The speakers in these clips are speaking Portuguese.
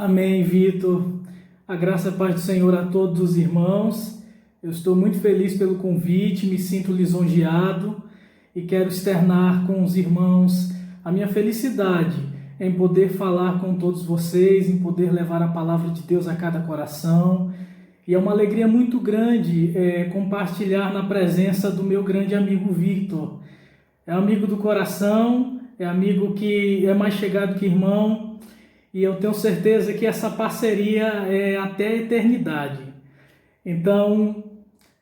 Amém, Vitor. A graça e a paz do Senhor a todos os irmãos. Eu estou muito feliz pelo convite, me sinto lisonjeado e quero externar com os irmãos a minha felicidade em poder falar com todos vocês, em poder levar a palavra de Deus a cada coração. E é uma alegria muito grande compartilhar na presença do meu grande amigo Vitor. É amigo do coração, é amigo que é mais chegado que irmão. E eu tenho certeza que essa parceria é até a eternidade. Então,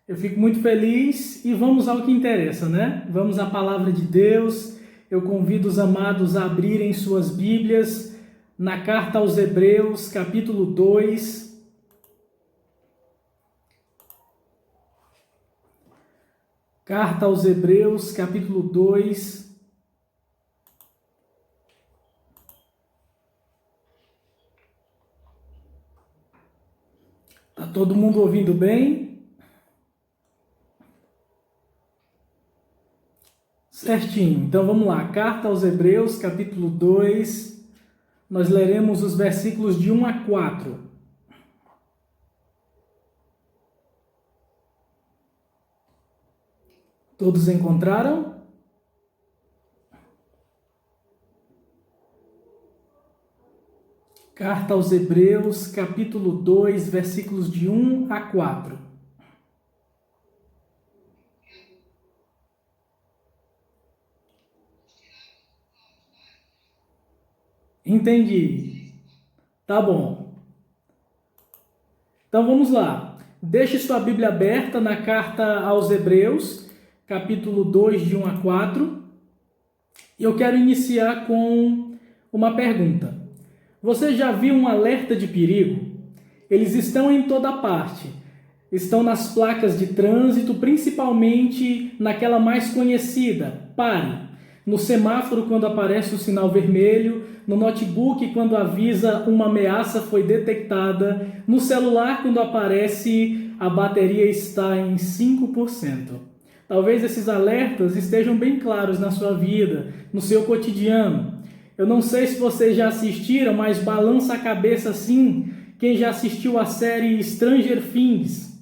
eu fico muito feliz e vamos ao que interessa, né? Vamos à palavra de Deus. Eu convido os amados a abrirem suas Bíblias na carta aos Hebreus, capítulo 2. Carta aos Hebreus, capítulo 2. Está todo mundo ouvindo bem? Certinho. Então vamos lá. Carta aos Hebreus, capítulo 2. Nós leremos os versículos de 1 a 4. Todos encontraram? Carta aos Hebreus, capítulo 2, versículos de 1 a 4. Entendi. Tá bom. Então vamos lá. Deixe sua Bíblia aberta na carta aos Hebreus, capítulo 2, de 1 a 4. E eu quero iniciar com uma pergunta. Você já viu um alerta de perigo? Eles estão em toda parte. Estão nas placas de trânsito, principalmente naquela mais conhecida, pare. No semáforo quando aparece o sinal vermelho, no notebook quando avisa uma ameaça foi detectada, no celular quando aparece a bateria está em 5%. Talvez esses alertas estejam bem claros na sua vida, no seu cotidiano. Eu não sei se vocês já assistiram, mas balança a cabeça sim quem já assistiu a série Stranger Things.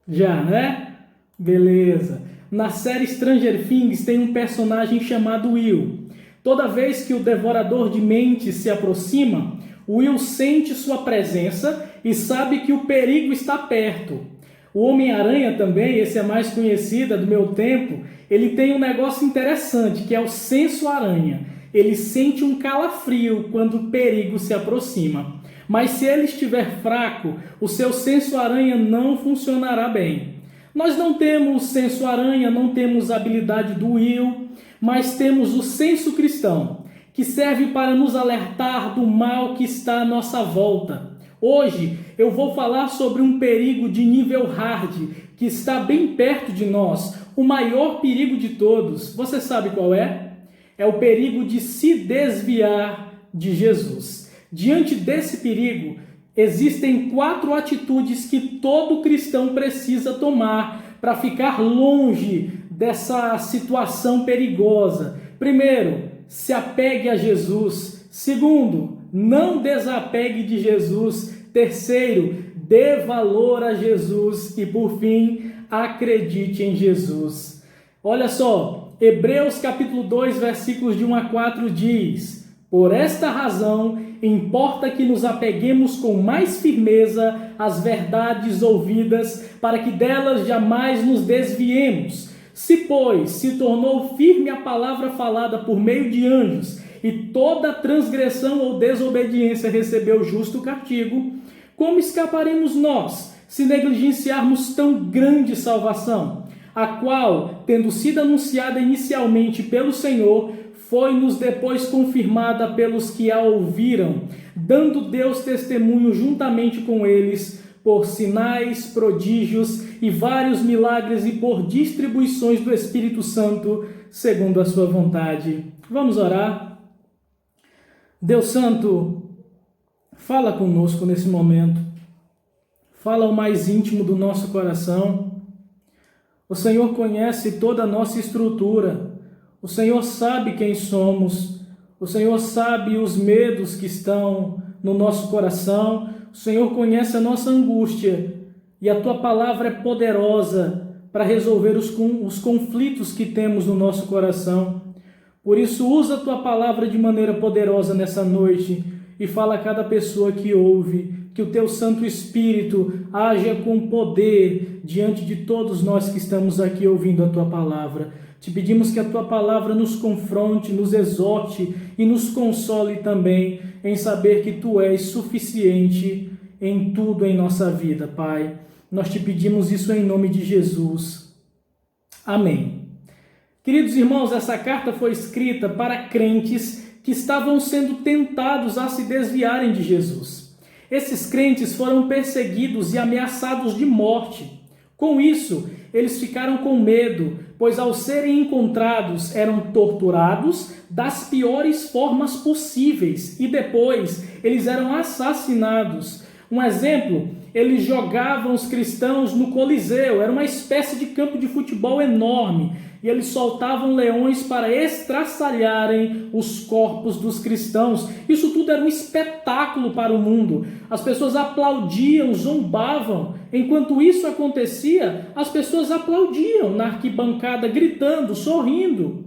Já, né? Beleza. Na série Stranger Things tem um personagem chamado Will. Toda vez que o devorador de mentes se aproxima, Will sente sua presença e sabe que o perigo está perto. O Homem-Aranha também, esse é mais conhecido, é do meu tempo, ele tem um negócio interessante, que é o senso aranha. Ele sente um calafrio quando o perigo se aproxima. Mas se ele estiver fraco, o seu senso aranha não funcionará bem. Nós não temos senso aranha, não temos a habilidade do Will, mas temos o senso cristão, que serve para nos alertar do mal que está à nossa volta. Hoje eu vou falar sobre um perigo de nível hard, que está bem perto de nós, o maior perigo de todos. Você sabe qual é? É o perigo de se desviar de Jesus. Diante desse perigo, existem 4 atitudes que todo cristão precisa tomar para ficar longe dessa situação perigosa. Primeiro, se apegue a Jesus. Segundo, não desapegue de Jesus. Terceiro, dê valor a Jesus. E por fim, acredite em Jesus. Olha só, Hebreus capítulo 2, versículos de 1 a 4 diz: por esta razão, importa que nos apeguemos com mais firmeza às verdades ouvidas, para que delas jamais nos desviemos. Se, pois, se tornou firme a palavra falada por meio de anjos, e toda transgressão ou desobediência recebeu justo castigo, como escaparemos nós, se negligenciarmos tão grande salvação, a qual, tendo sido anunciada inicialmente pelo Senhor, foi-nos depois confirmada pelos que a ouviram, dando Deus testemunho juntamente com eles, por sinais, prodígios e vários milagres e por distribuições do Espírito Santo, segundo a sua vontade. Vamos orar? Deus Santo, fala conosco nesse momento. Fala ao mais íntimo do nosso coração. O Senhor conhece toda a nossa estrutura. O Senhor sabe quem somos. O Senhor sabe os medos que estão no nosso coração. O Senhor conhece a nossa angústia e a Tua palavra é poderosa para resolver os conflitos que temos no nosso coração. Por isso, usa a Tua palavra de maneira poderosa nessa noite e fala a cada pessoa que ouve, que o Teu Santo Espírito haja com poder diante de todos nós que estamos aqui ouvindo a Tua palavra. Te pedimos que a Tua palavra nos confronte, nos exorte e nos console também em saber que Tu és suficiente em tudo em nossa vida, Pai. Nós te pedimos isso em nome de Jesus. Amém. Queridos irmãos, essa carta foi escrita para crentes que estavam sendo tentados a se desviarem de Jesus. Esses crentes foram perseguidos e ameaçados de morte. Com isso, eles ficaram com medo, pois ao serem encontrados eram torturados das piores formas possíveis e depois eles eram assassinados. Um exemplo, eles jogavam os cristãos no Coliseu, era uma espécie de campo de futebol enorme, e eles soltavam leões para estraçalharem os corpos dos cristãos. Isso tudo era um espetáculo para o mundo. As pessoas aplaudiam, zombavam. Enquanto isso acontecia, as pessoas aplaudiam na arquibancada, gritando, sorrindo.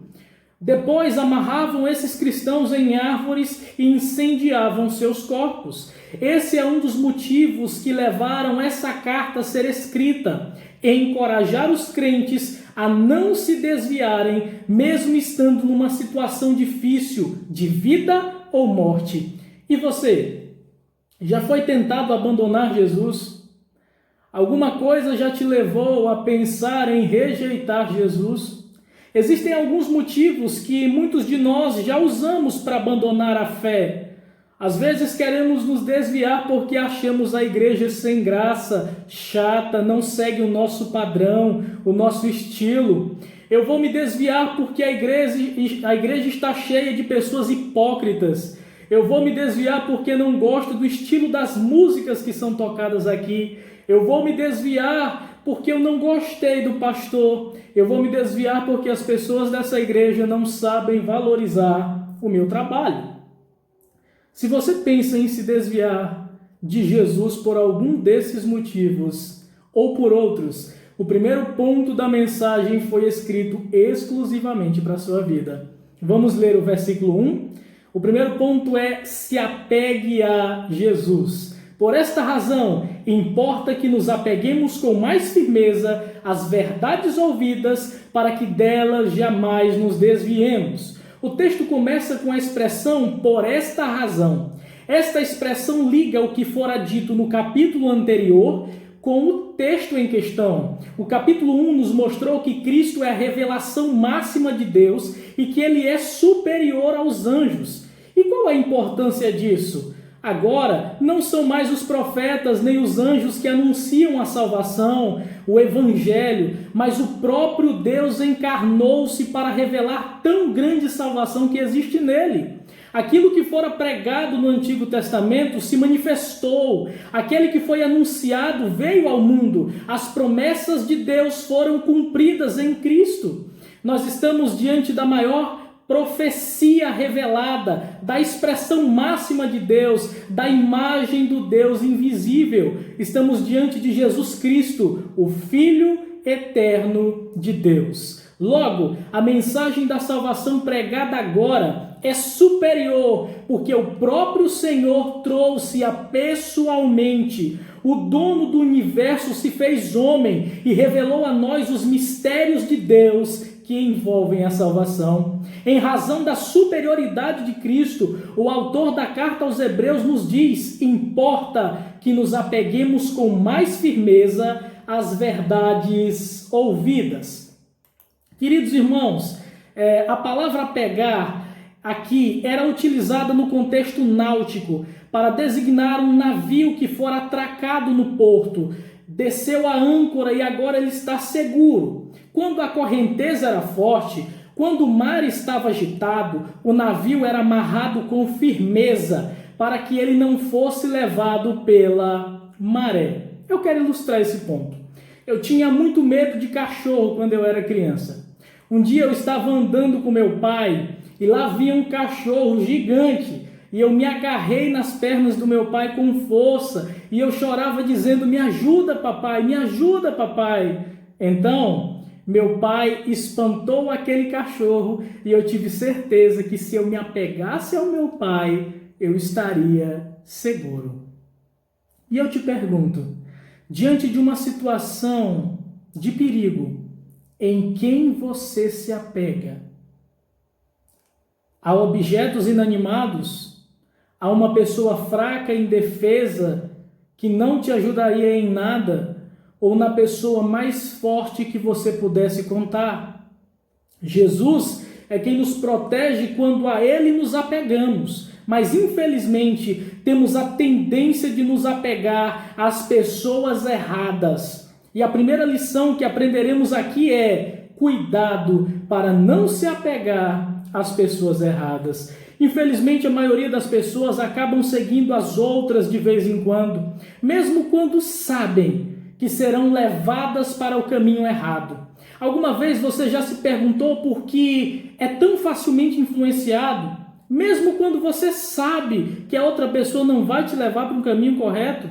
Depois amarravam esses cristãos em árvores e incendiavam seus corpos. Esse é um dos motivos que levaram essa carta a ser escrita, encorajar os crentes a não se desviarem, mesmo estando numa situação difícil de vida ou morte. E você, já foi tentado abandonar Jesus? Alguma coisa já te levou a pensar em rejeitar Jesus? Existem alguns motivos que muitos de nós já usamos para abandonar a fé. Às vezes queremos nos desviar porque achamos a igreja sem graça, chata, não segue o nosso padrão, o nosso estilo. Eu vou me desviar porque a igreja está cheia de pessoas hipócritas. Eu vou me desviar porque não gosto do estilo das músicas que são tocadas aqui. Eu vou me desviar porque eu não gostei do pastor. Eu vou me desviar porque as pessoas dessa igreja não sabem valorizar o meu trabalho. Se você pensa em se desviar de Jesus por algum desses motivos ou por outros, o primeiro ponto da mensagem foi escrito exclusivamente para a sua vida. Vamos ler o versículo 1. O primeiro ponto é: se apegue a Jesus. Por esta razão, importa que nos apeguemos com mais firmeza às verdades ouvidas, para que delas jamais nos desviemos. O texto começa com a expressão "por esta razão". Esta expressão liga o que fora dito no capítulo anterior com o texto em questão. O capítulo 1 nos mostrou que Cristo é a revelação máxima de Deus e que ele é superior aos anjos. E qual a importância disso? Agora, não são mais os profetas nem os anjos que anunciam a salvação, o evangelho, mas o próprio Deus encarnou-se para revelar tão grande salvação que existe nele. Aquilo que fora pregado no Antigo Testamento se manifestou, aquele que foi anunciado veio ao mundo, as promessas de Deus foram cumpridas em Cristo. Nós estamos diante da maior profecia revelada, da expressão máxima de Deus, da imagem do Deus invisível. Estamos diante de Jesus Cristo, o Filho eterno de Deus. Logo, a mensagem da salvação pregada agora é superior, porque o próprio Senhor trouxe-a pessoalmente. O dono do universo se fez homem e revelou a nós os mistérios de Deus que envolvem a salvação. Em razão da superioridade de Cristo, o autor da carta aos Hebreus nos diz: importa que nos apeguemos com mais firmeza às verdades ouvidas. Queridos irmãos, a palavra apegar aqui era utilizada no contexto náutico para designar um navio que fora atracado no porto, desceu a âncora e agora ele está seguro. Quando a correnteza era forte, quando o mar estava agitado, o navio era amarrado com firmeza para que ele não fosse levado pela maré. Eu quero ilustrar esse ponto. Eu tinha muito medo de cachorro quando eu era criança. Um dia eu estava andando com meu pai e lá vinha um cachorro gigante, e eu me agarrei nas pernas do meu pai com força, e eu chorava dizendo: me ajuda, papai, me ajuda, papai. Então, meu pai espantou aquele cachorro, e eu tive certeza que se eu me apegasse ao meu pai, eu estaria seguro. E eu te pergunto, diante de uma situação de perigo, em quem você se apega? A objetos inanimados? A uma pessoa fraca e indefesa que não te ajudaria em nada? Ou na pessoa mais forte que você pudesse contar? Jesus é quem nos protege quando a Ele nos apegamos, mas infelizmente temos a tendência de nos apegar às pessoas erradas. E a primeira lição que aprenderemos aqui é: cuidado para não se apegar às pessoas erradas. Infelizmente, a maioria das pessoas acabam seguindo as outras de vez em quando, mesmo quando sabem que serão levadas para o caminho errado. Alguma vez você já se perguntou por que é tão facilmente influenciado, mesmo quando você sabe que a outra pessoa não vai te levar para um caminho correto?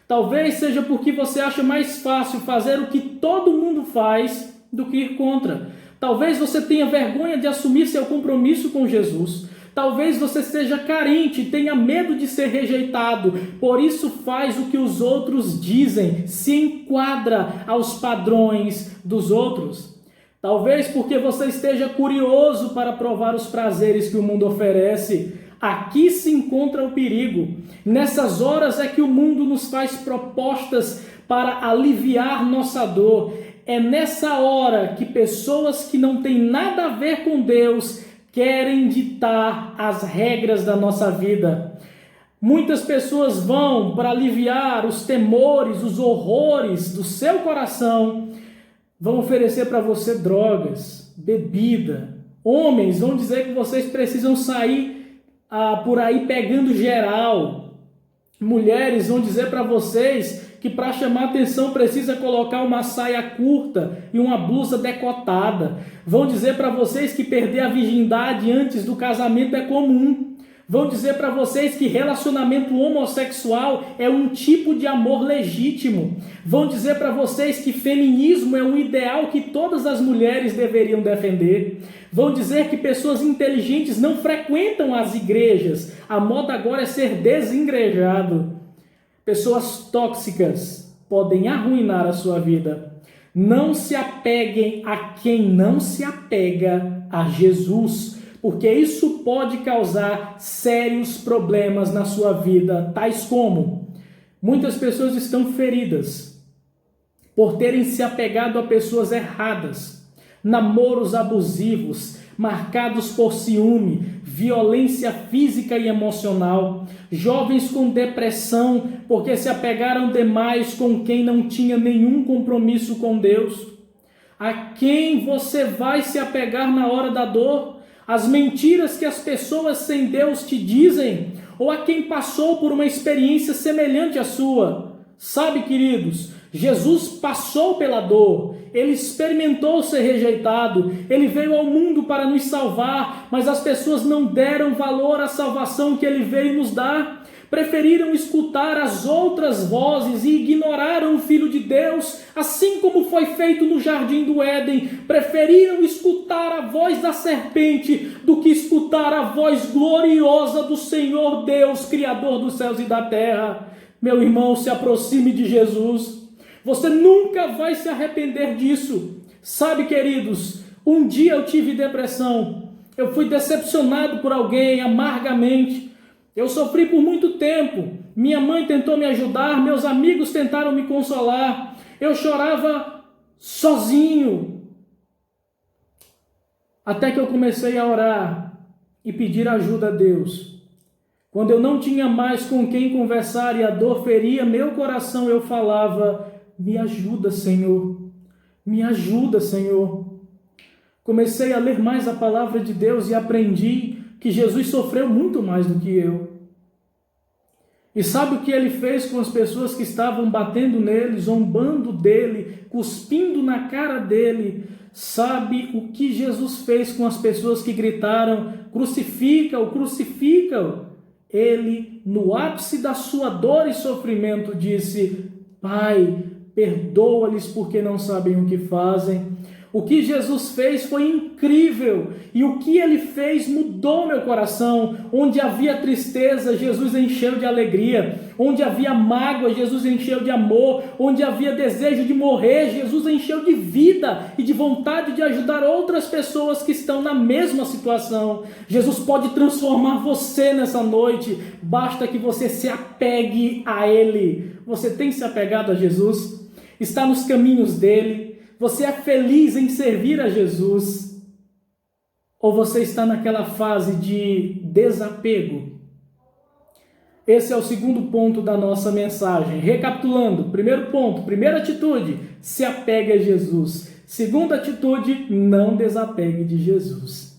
Talvez seja porque você acha mais fácil fazer o que todo mundo faz do que ir contra. Talvez você tenha vergonha de assumir seu compromisso com Jesus. Talvez você seja carente e tenha medo de ser rejeitado. Por isso faz o que os outros dizem, se enquadra aos padrões dos outros. Talvez porque você esteja curioso para provar os prazeres que o mundo oferece. Aqui se encontra o perigo. Nessas horas é que o mundo nos faz propostas para aliviar nossa dor. É nessa hora que pessoas que não têm nada a ver com Deus querem ditar as regras da nossa vida. Muitas pessoas vão para aliviar os temores, os horrores do seu coração, vão oferecer para você drogas, bebida. Homens vão dizer que vocês precisam sair por aí pegando geral. Mulheres vão dizer para vocês que para chamar atenção precisa colocar uma saia curta e uma blusa decotada. Vão dizer para vocês que perder a virgindade antes do casamento é comum. Vão dizer para vocês que relacionamento homossexual é um tipo de amor legítimo. Vão dizer para vocês que feminismo é um ideal que todas as mulheres deveriam defender. Vão dizer que pessoas inteligentes não frequentam as igrejas. A moda agora é ser desengrejado. Pessoas tóxicas podem arruinar a sua vida. Não se apeguem a quem não se apega a Jesus, porque isso pode causar sérios problemas na sua vida, tais como: muitas pessoas estão feridas por terem se apegado a pessoas erradas, namoros abusivos, marcados por ciúme, violência física e emocional, jovens com depressão porque se apegaram demais com quem não tinha nenhum compromisso com Deus. A quem você vai se apegar na hora da dor? As mentiras que as pessoas sem Deus te dizem? Ou a quem passou por uma experiência semelhante à sua? Sabe, queridos, Jesus passou pela dor, Ele experimentou ser rejeitado, Ele veio ao mundo para nos salvar, mas as pessoas não deram valor à salvação que Ele veio nos dar. Preferiram escutar as outras vozes e ignoraram o Filho de Deus, assim como foi feito no Jardim do Éden. Preferiram escutar a voz da serpente do que escutar a voz gloriosa do Senhor Deus, Criador dos céus e da terra. Meu irmão, se aproxime de Jesus. Você nunca vai se arrepender disso. Sabe, queridos, um dia eu tive depressão. Eu fui decepcionado por alguém amargamente. Eu sofri por muito tempo. Minha mãe tentou me ajudar, meus amigos tentaram me consolar. Eu chorava sozinho. Até que eu comecei a orar e pedir ajuda a Deus. Quando eu não tinha mais com quem conversar e a dor feria meu coração, eu falava: me ajuda, Senhor. Me ajuda, Senhor. Comecei a ler mais a palavra de Deus e aprendi que Jesus sofreu muito mais do que eu. E sabe o que Ele fez com as pessoas que estavam batendo nele, zombando dele, cuspindo na cara dele? sabe o que Jesus fez com as pessoas que gritaram: crucifica-o, crucifica-o. Ele, no ápice da sua dor e sofrimento, disse: Pai, perdoa-lhes porque não sabem o que fazem. O que Jesus fez foi incrível, e o que ele fez mudou meu coração. Onde havia tristeza, Jesus encheu de alegria. Onde havia mágoa, Jesus encheu de amor. Onde havia desejo de morrer, Jesus encheu de vida e de vontade de ajudar outras pessoas que estão na mesma situação. Jesus pode transformar você nessa noite, basta que você se apegue a Ele. Você tem se apegado a Jesus? Está nos caminhos dele? Você é feliz em servir a Jesus? Ou você está naquela fase de desapego? Esse é o segundo ponto da nossa mensagem. Recapitulando, primeiro ponto, primeira atitude, se apegue a Jesus. Segunda atitude, não desapegue de Jesus.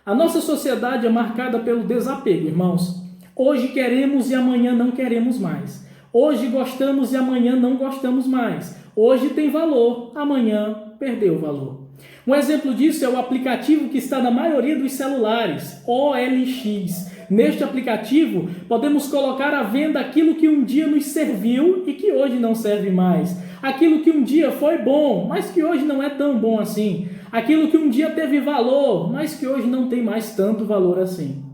A nossa sociedade é marcada pelo desapego, irmãos. Hoje queremos e amanhã não queremos mais. Hoje gostamos e amanhã não gostamos mais. Hoje tem valor, amanhã perdeu o valor. Um exemplo disso é o aplicativo que está na maioria dos celulares, OLX. Neste aplicativo, podemos colocar à venda aquilo que um dia nos serviu e que hoje não serve mais. Aquilo que um dia foi bom, mas que hoje não é tão bom assim. Aquilo que um dia teve valor, mas que hoje não tem mais tanto valor assim.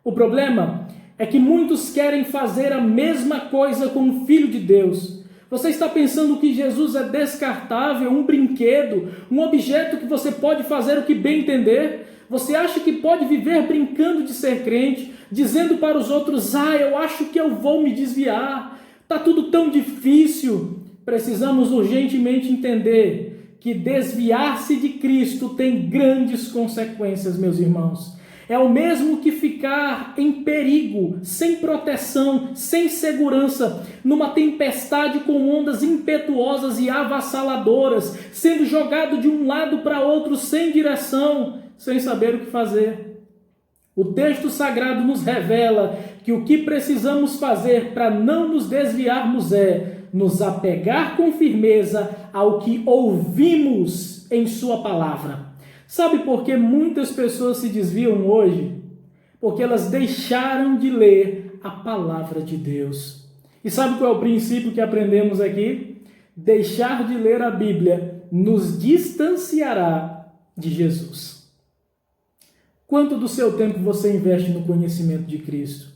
O problema é que muitos querem fazer a mesma coisa com o Filho de Deus. Você está pensando que Jesus é descartável, um brinquedo, um objeto que você pode fazer o que bem entender? Você acha que pode viver brincando de ser crente, dizendo para os outros: eu acho que eu vou me desviar, está tudo tão difícil. Precisamos urgentemente entender que desviar-se de Cristo tem grandes consequências, meus irmãos. É o mesmo que ficar em perigo, sem proteção, sem segurança, numa tempestade com ondas impetuosas e avassaladoras, sendo jogado de um lado para outro sem direção, sem saber o que fazer. O texto sagrado nos revela que o que precisamos fazer para não nos desviarmos é nos apegar com firmeza ao que ouvimos em sua palavra. Sabe por que muitas pessoas se desviam hoje? Porque elas deixaram de ler a palavra de Deus. E sabe qual é o princípio que aprendemos aqui? Deixar de ler a Bíblia nos distanciará de Jesus. Quanto do seu tempo você investe no conhecimento de Cristo?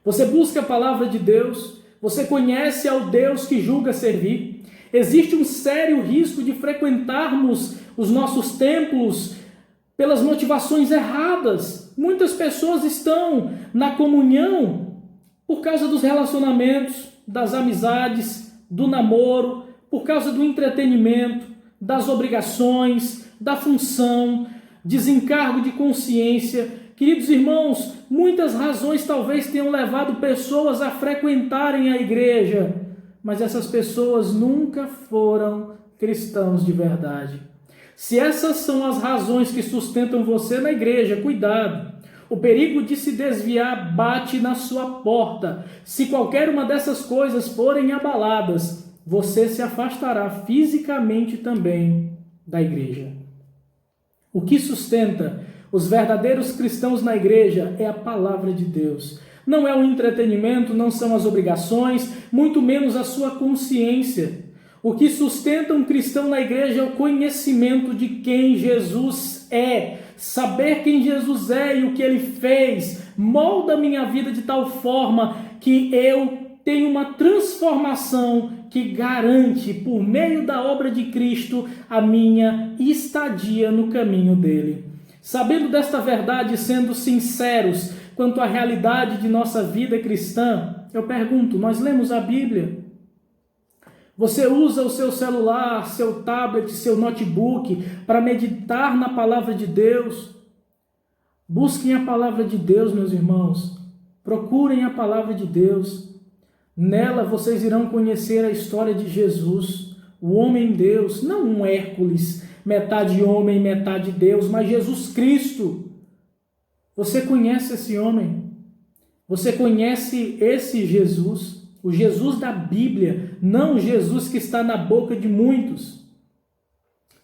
Você busca a palavra de Deus? Você conhece ao Deus que julga servir? Existe um sério risco de frequentarmos os nossos templos pelas motivações erradas. Muitas pessoas estão na comunhão por causa dos relacionamentos, das amizades, do namoro, por causa do entretenimento, das obrigações, da função, desencargo de consciência. Queridos irmãos, muitas razões talvez tenham levado pessoas a frequentarem a igreja, mas essas pessoas nunca foram cristãos de verdade. Se essas são as razões que sustentam você na igreja, cuidado. O perigo de se desviar bate na sua porta. Se qualquer uma dessas coisas forem abaladas, você se afastará fisicamente também da igreja. O que sustenta os verdadeiros cristãos na igreja é a palavra de Deus. Não é o entretenimento, não são as obrigações, muito menos a sua consciência. O que sustenta um cristão na igreja é o conhecimento de quem Jesus é. Saber quem Jesus é e o que Ele fez molda a minha vida de tal forma que eu tenho uma transformação que garante, por meio da obra de Cristo, a minha estadia no caminho dele. Sabendo desta verdade, sendo sinceros quanto à realidade de nossa vida cristã, eu pergunto: nós lemos a Bíblia? Você usa o seu celular, seu tablet, seu notebook para meditar na palavra de Deus? Busquem a palavra de Deus, meus irmãos. Procurem a palavra de Deus. Nela vocês irão conhecer a história de Jesus, o homem-Deus, não um Hércules, metade homem, metade Deus, mas Jesus Cristo. Você conhece esse homem? Você conhece esse Jesus? O Jesus da Bíblia, não o Jesus que está na boca de muitos.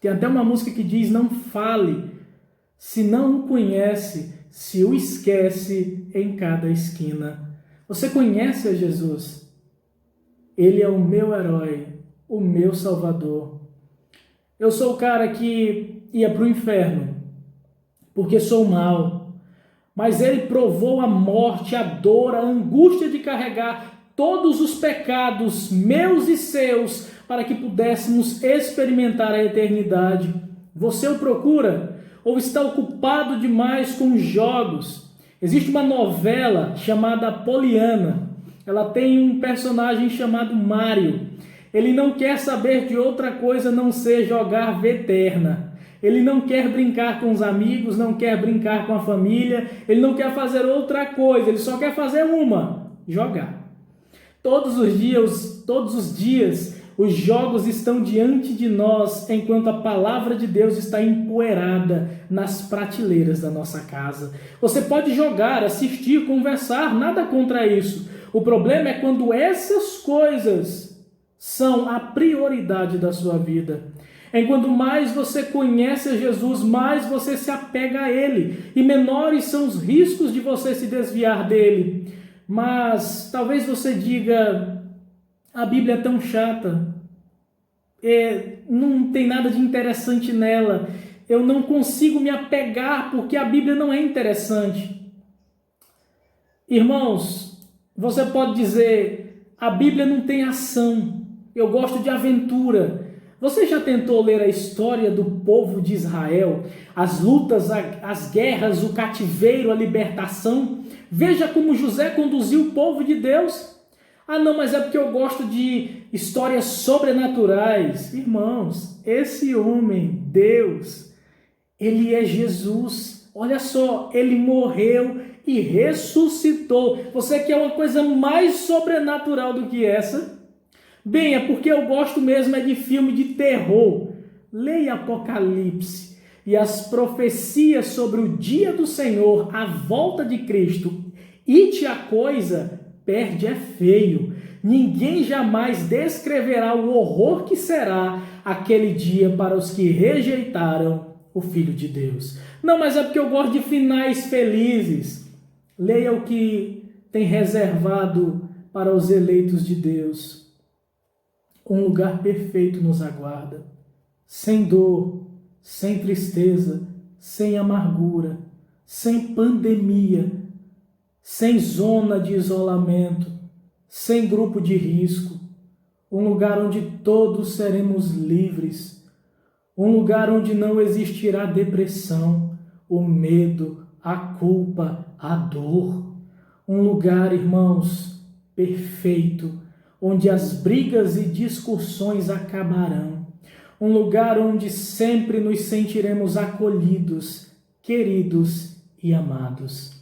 Tem até uma música que diz: não fale, se não o conhece, se o esquece em cada esquina. Você conhece a Jesus? Ele é o meu herói, o meu salvador. Eu sou o cara que ia para o inferno, porque sou mau. Mas ele provou a morte, a dor, a angústia de carregar todos os pecados meus e seus, para que pudéssemos experimentar a eternidade. Você o procura? Ou está ocupado demais com jogos? Existe uma novela chamada Poliana. Ela tem um personagem chamado Mário. Ele não quer saber de outra coisa a não ser jogar Veterna. Ele não quer brincar com os amigos, não quer brincar com a família, ele não quer fazer outra coisa, ele só quer fazer uma: jogar. Todos os dias, os jogos estão diante de nós, enquanto a palavra de Deus está empoeirada nas prateleiras da nossa casa. Você pode jogar, assistir, conversar, nada contra isso. O problema é quando essas coisas são a prioridade da sua vida. Enquanto mais você conhece a Jesus, mais você se apega a Ele, e menores são os riscos de você se desviar dele. Mas talvez você diga: a Bíblia é tão chata, não tem nada de interessante nela, eu não consigo me apegar porque a Bíblia não é interessante. Irmãos, você pode dizer: a Bíblia não tem ação, eu gosto de aventura. Você já tentou ler a história do povo de Israel? As lutas, as guerras, o cativeiro, a libertação? Veja como José conduziu o povo de Deus. Ah, não, mas é porque eu gosto de histórias sobrenaturais. Irmãos, esse homem, Deus, ele é Jesus. Olha só, ele morreu e ressuscitou. Você quer uma coisa mais sobrenatural do que essa? Bem, é porque eu gosto mesmo de filme de terror. Leia Apocalipse e as profecias sobre o dia do Senhor, a volta de Cristo. E a coisa perde é feio. Ninguém jamais descreverá o horror que será aquele dia para os que rejeitaram o Filho de Deus. Não, mas é porque eu gosto de finais felizes. Leia o que tem reservado para os eleitos de Deus. Um lugar perfeito nos aguarda, sem dor, sem tristeza, sem amargura, sem pandemia, sem zona de isolamento, sem grupo de risco, um lugar onde todos seremos livres, um lugar onde não existirá depressão, o medo, a culpa, a dor, um lugar, irmãos, perfeito, onde as brigas e discussões acabarão, um lugar onde sempre nos sentiremos acolhidos, queridos e amados.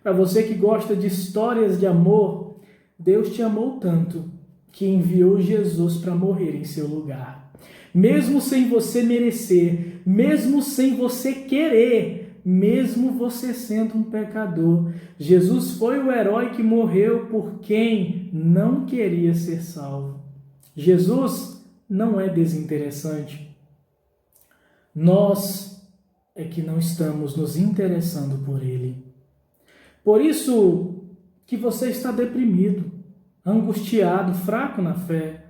Para você que gosta de histórias de amor, Deus te amou tanto que enviou Jesus para morrer em seu lugar. Mesmo sem você merecer, mesmo sem você querer, mesmo você sendo um pecador, Jesus foi o herói que morreu por quem não queria ser salvo. Jesus não é desinteressante. Nós é que não estamos nos interessando por Ele. Por isso que você está deprimido, angustiado, fraco na fé,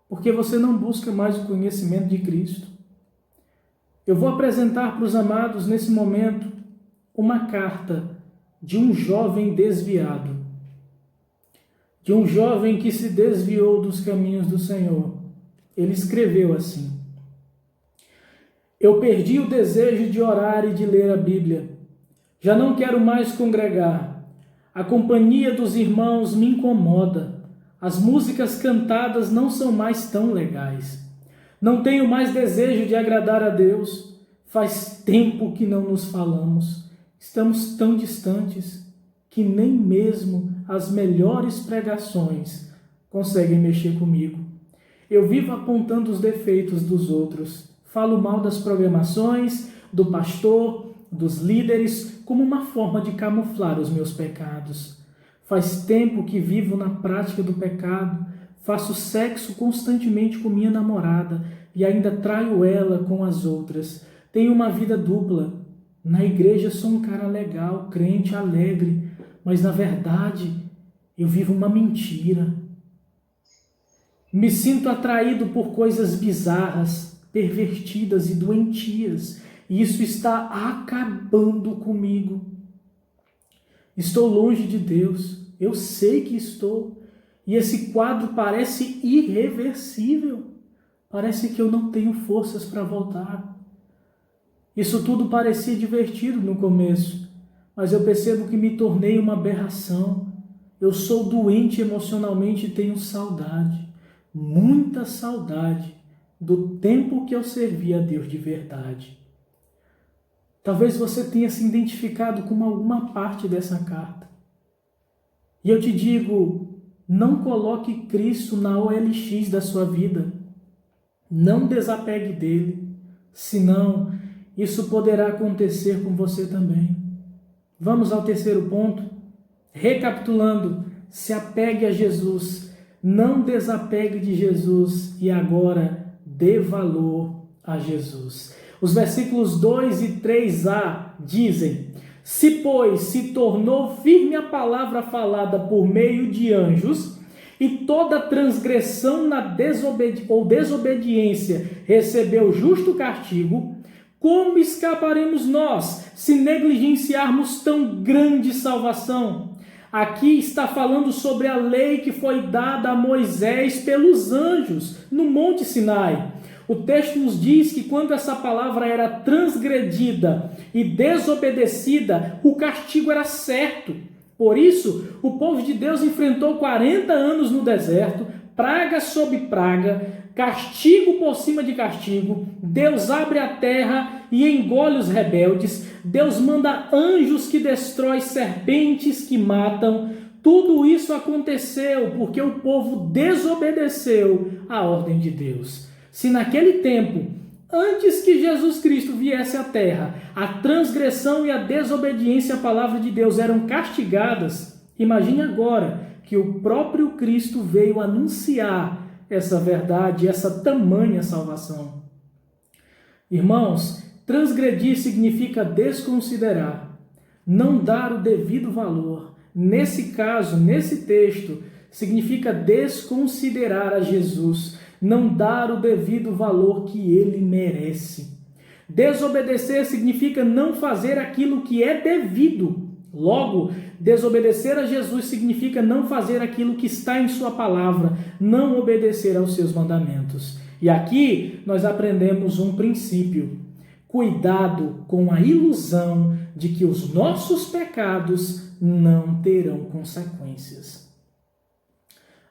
porque você não busca mais o conhecimento de Cristo. Eu vou apresentar para os amados nesse momento uma carta de um jovem desviado, de um jovem que se desviou dos caminhos do Senhor. Ele escreveu assim: eu perdi o desejo de orar e de ler a Bíblia. Já não quero mais congregar. A companhia dos irmãos me incomoda. As músicas cantadas não são mais tão legais. Não tenho mais desejo de agradar a Deus. Faz tempo que não nos falamos. Estamos tão distantes que nem mesmo as melhores pregações conseguem mexer comigo. Eu vivo apontando os defeitos dos outros. Falo mal das programações, do pastor, dos líderes, como uma forma de camuflar os meus pecados. Faz tempo que vivo na prática do pecado. Faço sexo constantemente com minha namorada e ainda traio ela com as outras. Tenho uma vida dupla. Na igreja sou um cara legal, crente, alegre, mas na verdade eu vivo uma mentira. Me sinto atraído por coisas bizarras, pervertidas e doentias, e isso está acabando comigo. Estou longe de Deus, eu sei que estou, e esse quadro parece irreversível. Parece que eu não tenho forças para voltar. Isso tudo parecia divertido no começo, mas eu percebo que me tornei uma aberração. Eu sou doente emocionalmente e tenho saudade, muita saudade, do tempo que eu servi a Deus de verdade. Talvez você tenha se identificado com alguma parte dessa carta. E eu te digo, não coloque Cristo na OLX da sua vida. Não desapegue dele, senão isso poderá acontecer com você também. Vamos ao terceiro ponto. Recapitulando, se apegue a Jesus, não desapegue de Jesus e agora dê valor a Jesus. Os versículos 2 e 3a dizem: se, pois, se tornou firme a palavra falada por meio de anjos, e toda transgressão ou desobediência recebeu justo castigo, como escaparemos nós se negligenciarmos tão grande salvação? Aqui está falando sobre a lei que foi dada a Moisés pelos anjos no Monte Sinai. O texto nos diz que quando essa palavra era transgredida e desobedecida, o castigo era certo. Por isso, o povo de Deus enfrentou 40 anos no deserto, praga sobre praga, castigo por cima de castigo. Deus abre a terra e engole os rebeldes. Deus manda anjos que destroem, serpentes que matam. Tudo isso aconteceu porque o povo desobedeceu a ordem de Deus. Se naquele tempo, antes que Jesus Cristo viesse à terra, a transgressão e a desobediência à palavra de Deus eram castigadas, imagine agora que o próprio Cristo veio anunciar essa verdade, essa tamanha salvação. Irmãos, transgredir significa desconsiderar, não dar o devido valor. Nesse caso, nesse texto, significa desconsiderar a Jesus, não dar o devido valor que ele merece. Desobedecer significa não fazer aquilo que é devido. Logo, desobedecer a Jesus significa não fazer aquilo que está em sua palavra, não obedecer aos seus mandamentos. E aqui nós aprendemos um princípio. Cuidado com a ilusão de que os nossos pecados não terão consequências.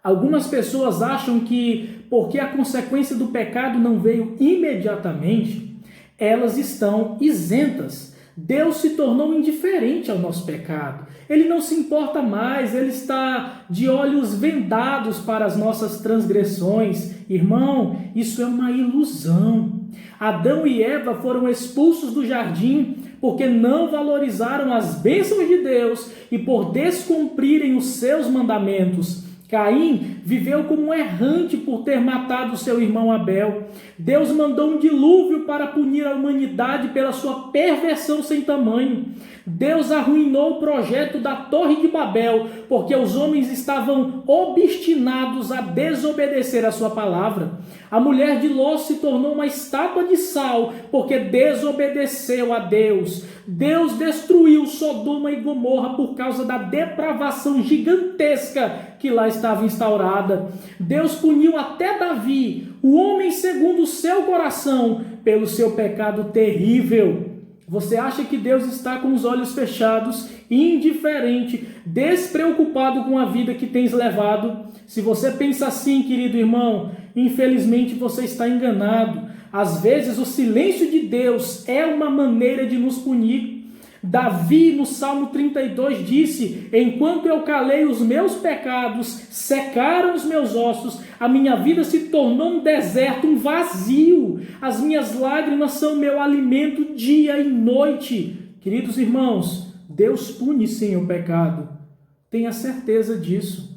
Algumas pessoas acham que, porque a consequência do pecado não veio imediatamente, elas estão isentas. Deus se tornou indiferente ao nosso pecado. Ele não se importa mais, ele está de olhos vendados para as nossas transgressões. Irmão, isso é uma ilusão. Adão e Eva foram expulsos do jardim porque não valorizaram as bênçãos de Deus e por descumprirem os seus mandamentos. Caim viveu como um errante por ter matado seu irmão Abel. Deus mandou um dilúvio para punir a humanidade pela sua perversão sem tamanho. Deus arruinou o projeto da Torre de Babel, porque os homens estavam obstinados a desobedecer a sua palavra. A mulher de Ló se tornou uma estátua de sal, porque desobedeceu a Deus. Deus destruiu Sodoma e Gomorra por causa da depravação gigantesca que lá estava instaurada. Deus puniu até Davi, o homem segundo o seu coração, pelo seu pecado terrível. Você acha que Deus está com os olhos fechados, indiferente, despreocupado com a vida que tens levado? Se você pensa assim, querido irmão, infelizmente você está enganado. Às vezes o silêncio de Deus é uma maneira de nos punir. Davi, no Salmo 32, disse: enquanto eu calei os meus pecados, secaram os meus ossos, a minha vida se tornou um deserto, um vazio. As minhas lágrimas são meu alimento dia e noite. Queridos irmãos, Deus pune sim o pecado. Tenha certeza disso.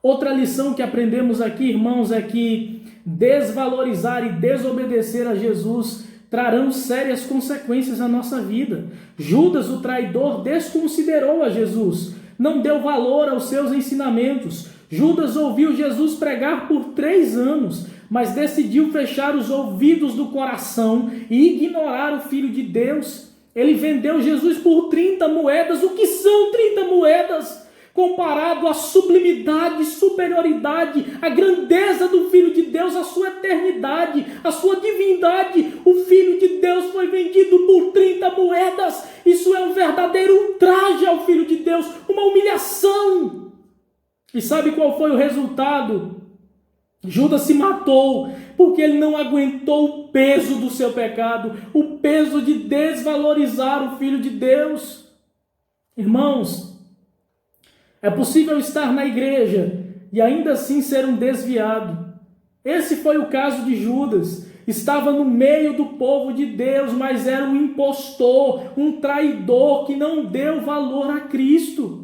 Outra lição que aprendemos aqui, irmãos, é que desvalorizar e desobedecer a Jesus trarão sérias consequências à nossa vida. Judas, o traidor, desconsiderou a Jesus, não deu valor aos seus ensinamentos. Judas ouviu Jesus pregar por 3 anos, mas decidiu fechar os ouvidos do coração e ignorar o Filho de Deus. Ele vendeu Jesus por 30 moedas. O que são 30 moedas? Comparado à sublimidade, superioridade, à grandeza do Filho de Deus, à sua eternidade, à sua divindade, o Filho de Deus foi vendido por 30 moedas. Isso é um verdadeiro ultraje ao Filho de Deus, uma humilhação. E sabe qual foi o resultado? Judas se matou porque ele não aguentou o peso do seu pecado, o peso de desvalorizar o Filho de Deus. Irmãos, é possível estar na igreja e ainda assim ser um desviado. Esse foi o caso de Judas. Estava no meio do povo de Deus, mas era um impostor, um traidor que não deu valor a Cristo.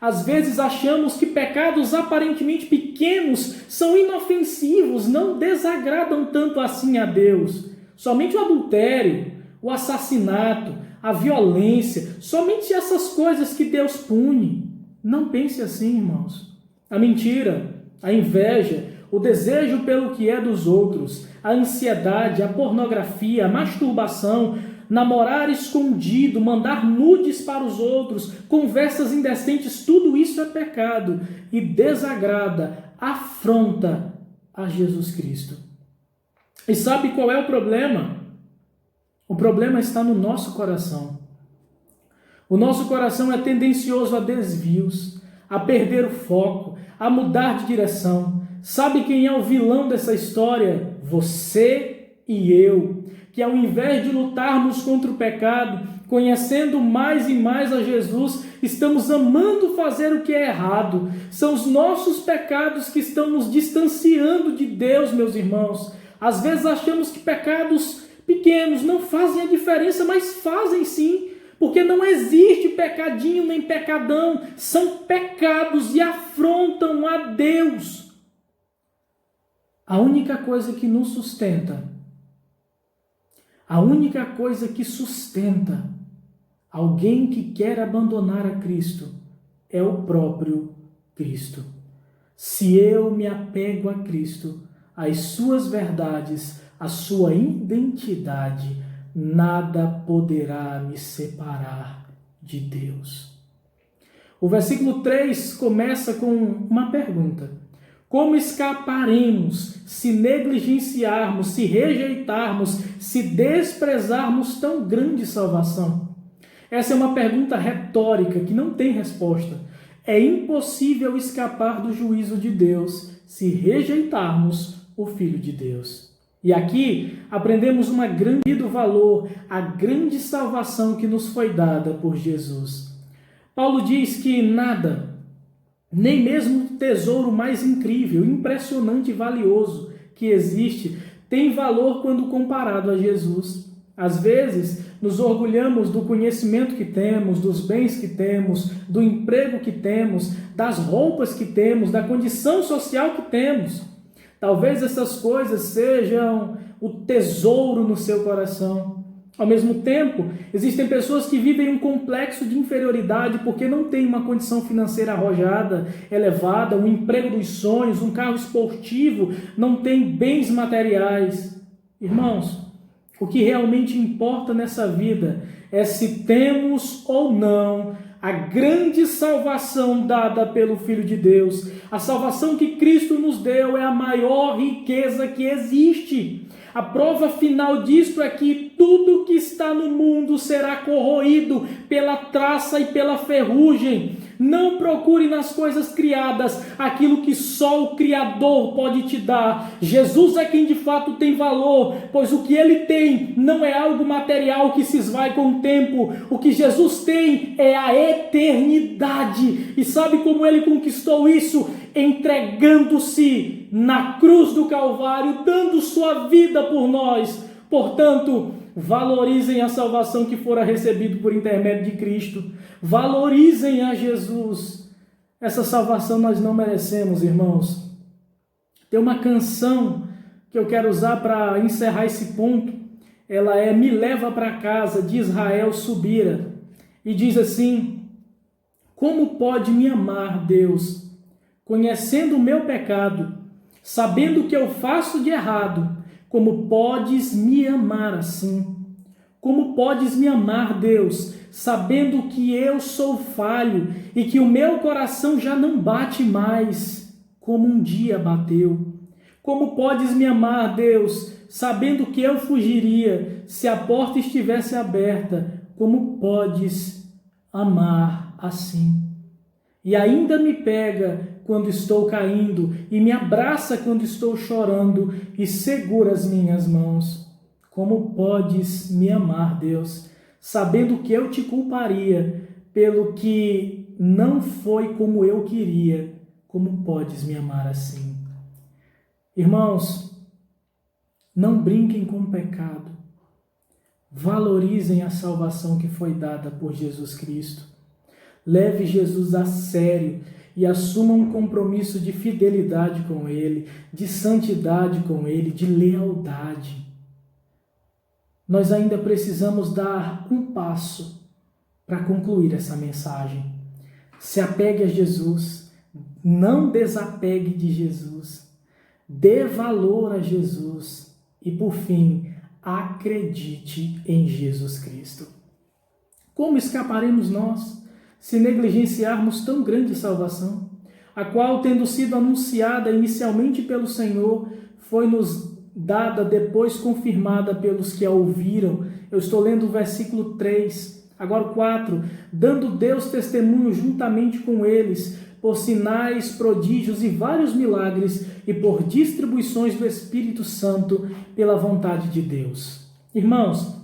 Às vezes achamos que pecados aparentemente pequenos são inofensivos, não desagradam tanto assim a Deus. Somente o adultério, o assassinato, a violência, somente essas coisas que Deus pune. Não pense assim, irmãos. A mentira, a inveja, o desejo pelo que é dos outros, a ansiedade, a pornografia, a masturbação, namorar escondido, mandar nudes para os outros, conversas indecentes, tudo isso é pecado e desagrada, afronta a Jesus Cristo. E sabe qual é o problema? O problema está no nosso coração. O nosso coração é tendencioso a desvios, a perder o foco, a mudar de direção. Sabe quem é o vilão dessa história? Você e eu, que ao invés de lutarmos contra o pecado, conhecendo mais e mais a Jesus, estamos amando fazer o que é errado. São os nossos pecados que estão nos distanciando de Deus, meus irmãos. Às vezes achamos que pecados pequenos não fazem a diferença, mas fazem sim, porque não existe pecadinho nem pecadão, são pecados e afrontam a Deus. A única coisa que nos sustenta, a única coisa que sustenta alguém que quer abandonar a Cristo é o próprio Cristo. Se eu me apego a Cristo, às suas verdades, à sua identidade, nada poderá me separar de Deus. O versículo 3 começa com uma pergunta. Como escaparemos se negligenciarmos, se rejeitarmos, se desprezarmos tão grande salvação? Essa é uma pergunta retórica que não tem resposta. É impossível escapar do juízo de Deus se rejeitarmos o Filho de Deus. E aqui aprendemos um grande valor, a grande salvação que nos foi dada por Jesus. Paulo diz que nada, nem mesmo o tesouro mais incrível, impressionante e valioso que existe, tem valor quando comparado a Jesus. Às vezes, nos orgulhamos do conhecimento que temos, dos bens que temos, do emprego que temos, das roupas que temos, da condição social que temos. Talvez essas coisas sejam o tesouro no seu coração. Ao mesmo tempo, existem pessoas que vivem um complexo de inferioridade porque não têm uma condição financeira arrojada, elevada, um emprego dos sonhos, um carro esportivo, não têm bens materiais. Irmãos, o que realmente importa nessa vida é se temos ou não a grande salvação dada pelo Filho de Deus. A salvação que Cristo nos deu é a maior riqueza que existe. A prova final disto é que tudo que está no mundo será corroído pela traça e pela ferrugem. Não procure nas coisas criadas aquilo que só o Criador pode te dar. Jesus é quem de fato tem valor, pois o que ele tem não é algo material que se esvai com o tempo. O que Jesus tem é a eternidade. E sabe como ele conquistou isso? Entregando-se na cruz do Calvário, dando sua vida por nós. Portanto, valorizem a salvação que fora recebida por intermédio de Cristo. Valorizem a Jesus. Essa salvação nós não merecemos, irmãos. Tem uma canção que eu quero usar para encerrar esse ponto, ela é: me leva para casa de Israel subira. E diz assim: como pode me amar, Deus, conhecendo o meu pecado, sabendo o que eu faço de errado? Como podes me amar assim? Como podes me amar, Deus, sabendo que eu sou falho e que o meu coração já não bate mais como um dia bateu? Como podes me amar, Deus, sabendo que eu fugiria se a porta estivesse aberta? Como podes amar assim? E ainda me pega quando estou caindo e me abraça quando estou chorando e segura as minhas mãos. Como podes me amar, Deus, sabendo que eu te culparia pelo que não foi como eu queria? Como podes me amar assim? Irmãos, não brinquem com o pecado. Valorizem a salvação que foi dada por Jesus Cristo. Leve Jesus a sério e assuma um compromisso de fidelidade com Ele, de santidade com Ele, de lealdade. Nós ainda precisamos dar um passo para concluir essa mensagem. Se apegue a Jesus, não desapegue de Jesus, dê valor a Jesus e, por fim, acredite em Jesus Cristo. Como escaparemos nós se negligenciarmos tão grande salvação, a qual, tendo sido anunciada inicialmente pelo Senhor, foi-nos dada depois confirmada pelos que a ouviram? Eu estou lendo o versículo 3, agora o 4. Dando Deus testemunho juntamente com eles, por sinais, prodígios e vários milagres, e por distribuições do Espírito Santo pela vontade de Deus. Irmãos,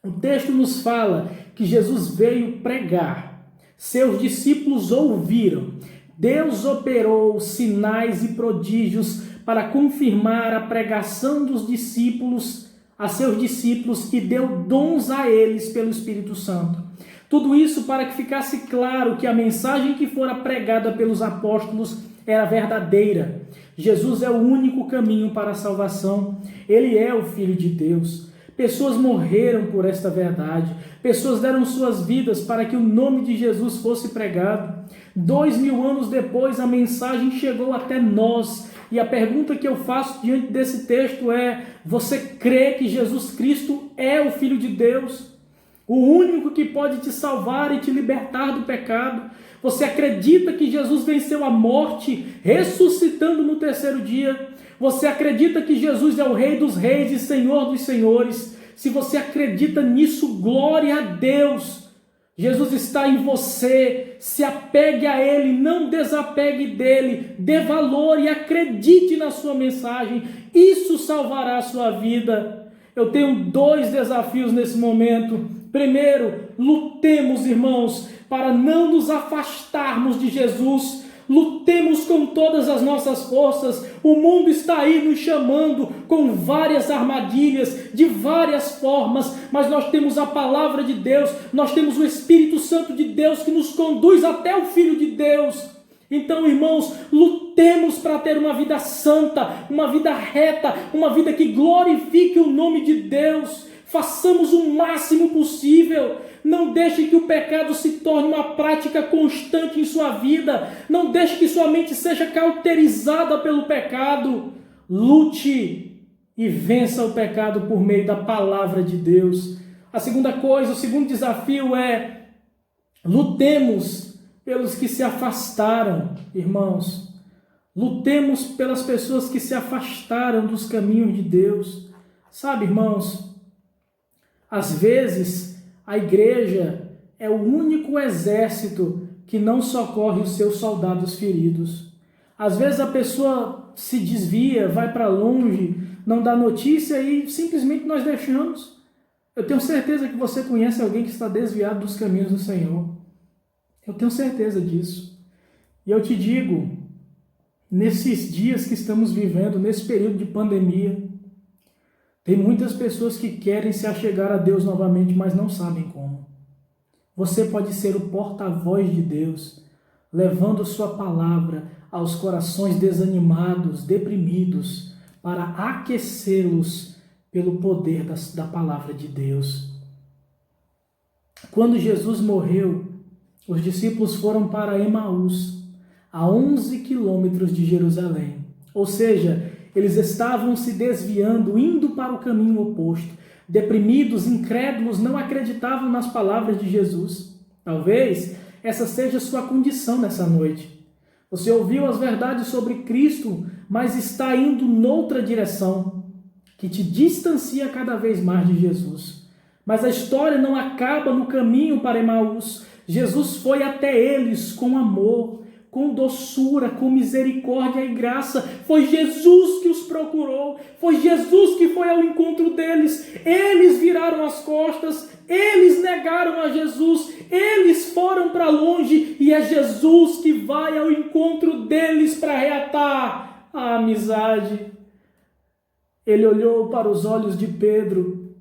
o texto nos fala que Jesus veio pregar. Seus discípulos ouviram. Deus operou sinais e prodígios para confirmar a pregação dos discípulos, a seus discípulos, e deu dons a eles pelo Espírito Santo. Tudo isso para que ficasse claro que a mensagem que fora pregada pelos apóstolos era verdadeira. Jesus é o único caminho para a salvação. Ele é o Filho de Deus. Pessoas morreram por esta verdade. Pessoas deram suas vidas para que o nome de Jesus fosse pregado. 2000 anos depois, a mensagem chegou até nós. E a pergunta que eu faço diante desse texto é: você crê que Jesus Cristo é o Filho de Deus? O único que pode te salvar e te libertar do pecado? Você acredita que Jesus venceu a morte, ressuscitando no terceiro dia? Você acredita que Jesus é o Rei dos Reis e Senhor dos Senhores? Se você acredita nisso, glória a Deus! Jesus está em você. Se apegue a Ele, não desapegue dele. Dê valor e acredite na sua mensagem. Isso salvará a sua vida. Eu tenho 2 desafios nesse momento. Primeiro, lutemos, irmãos, para não nos afastarmos de Jesus. Lutemos com todas as nossas forças. O mundo está aí nos chamando com várias armadilhas, de várias formas, mas nós temos a palavra de Deus, nós temos o Espírito Santo de Deus que nos conduz até o Filho de Deus. Então, irmãos, lutemos para ter uma vida santa, uma vida reta, uma vida que glorifique o nome de Deus. Façamos o máximo possível. Não deixe que o pecado se torne uma prática constante em sua vida. Não deixe que sua mente seja cauterizada pelo pecado. Lute e vença o pecado por meio da palavra de Deus. A segunda coisa, o segundo desafio é: lutemos pelos que se afastaram, irmãos. Lutemos pelas pessoas que se afastaram dos caminhos de Deus. Sabe, irmãos, às vezes a igreja é o único exército que não socorre os seus soldados feridos. Às vezes a pessoa se desvia, vai para longe, não dá notícia e simplesmente nós deixamos. Eu tenho certeza que você conhece alguém que está desviado dos caminhos do Senhor. Eu tenho certeza disso. E eu te digo, nesses dias que estamos vivendo, nesse período de pandemia, tem muitas pessoas que querem se achegar a Deus novamente, mas não sabem como. Você pode ser o porta-voz de Deus, levando sua palavra aos corações desanimados, deprimidos, para aquecê-los pelo poder da palavra de Deus. Quando Jesus morreu, os discípulos foram para Emaús, a 11 quilômetros de Jerusalém. Ou seja, eles estavam se desviando, indo para o caminho oposto. Deprimidos, incrédulos, não acreditavam nas palavras de Jesus. Talvez essa seja a sua condição nessa noite. Você ouviu as verdades sobre Cristo, mas está indo noutra direção, que te distancia cada vez mais de Jesus. Mas a história não acaba no caminho para Emaús. Jesus foi até eles com amor, com doçura, com misericórdia e graça. Foi Jesus que os procurou, foi Jesus que foi ao encontro deles. Eles viraram as costas, eles negaram a Jesus, eles foram para longe e é Jesus que vai ao encontro deles para reatar a amizade. Ele olhou para os olhos de Pedro,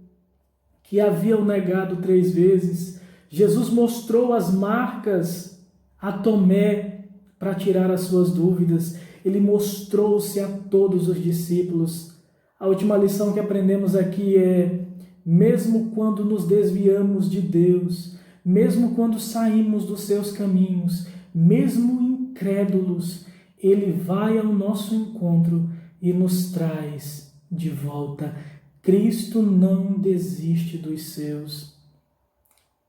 que havia o negado 3 vezes. Jesus mostrou as marcas a Tomé para tirar as suas dúvidas. Ele mostrou-se a todos os discípulos. A última lição que aprendemos aqui é: mesmo quando nos desviamos de Deus, mesmo quando saímos dos seus caminhos, mesmo incrédulos, Ele vai ao nosso encontro e nos traz de volta. Cristo não desiste dos seus.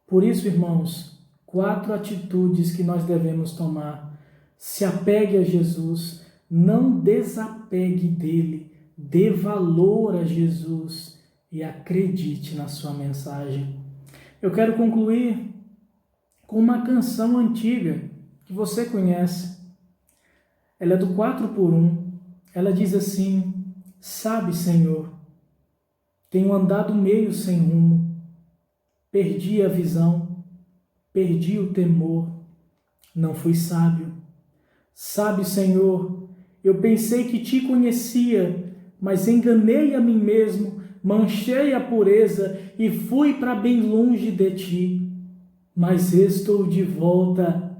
Por isso, irmãos, 4 atitudes que nós devemos tomar. Se apegue a Jesus, não desapegue dele, dê valor a Jesus e acredite na sua mensagem. Eu quero concluir com uma canção antiga que você conhece. Ela é do 4x1. Ela diz assim: sabe, Senhor, tenho andado meio sem rumo, perdi a visão, perdi o temor, não fui sábio. Sabe, Senhor, eu pensei que te conhecia, mas enganei a mim mesmo, manchei a pureza e fui para bem longe de ti. Mas estou de volta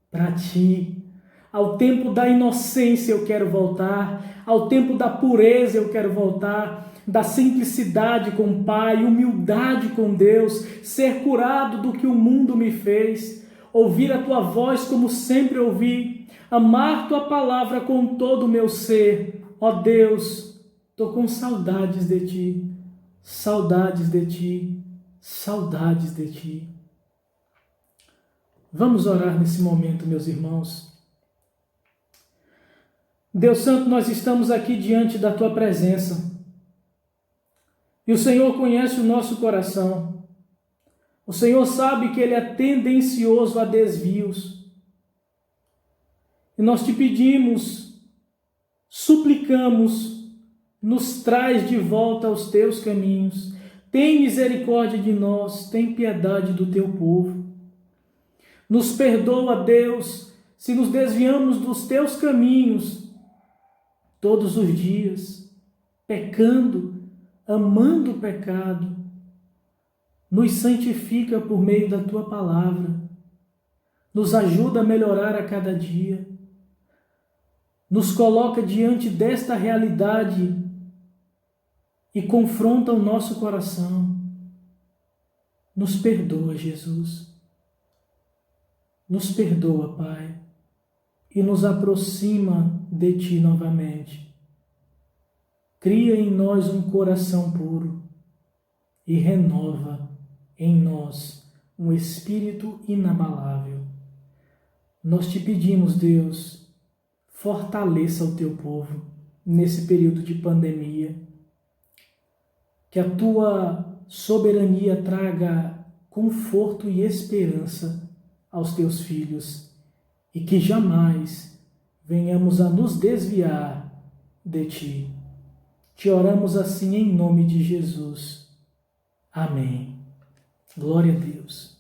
para ti. Ao tempo da inocência eu quero voltar, ao tempo da pureza eu quero voltar, da simplicidade com o Pai, humildade com Deus, ser curado do que o mundo me fez, ouvir a tua voz como sempre ouvi, amar tua palavra com todo o meu ser. Ó Deus, estou com saudades de ti, saudades de ti, saudades de ti. Vamos orar nesse momento, meus irmãos. Deus Santo, nós estamos aqui diante da tua presença. E o Senhor conhece o nosso coração. O Senhor sabe que ele é tendencioso a desvios. E nós te pedimos, suplicamos, nos traz de volta aos teus caminhos. Tem misericórdia de nós, tem piedade do teu povo. Nos perdoa, Deus, se nos desviamos dos teus caminhos todos os dias, pecando, amando o pecado. Nos santifica por meio da tua palavra, nos ajuda a melhorar a cada dia, nos coloca diante desta realidade e confronta o nosso coração. Nos perdoa, Jesus. Nos perdoa, Pai, e nos aproxima de ti novamente. Cria em nós um coração puro e renova em nós um espírito inabalável. Nós te pedimos, Deus, fortaleça o teu povo nesse período de pandemia. Que a tua soberania traga conforto e esperança aos teus filhos e que jamais venhamos a nos desviar de ti. Te oramos assim em nome de Jesus. Amém. Glória a Deus.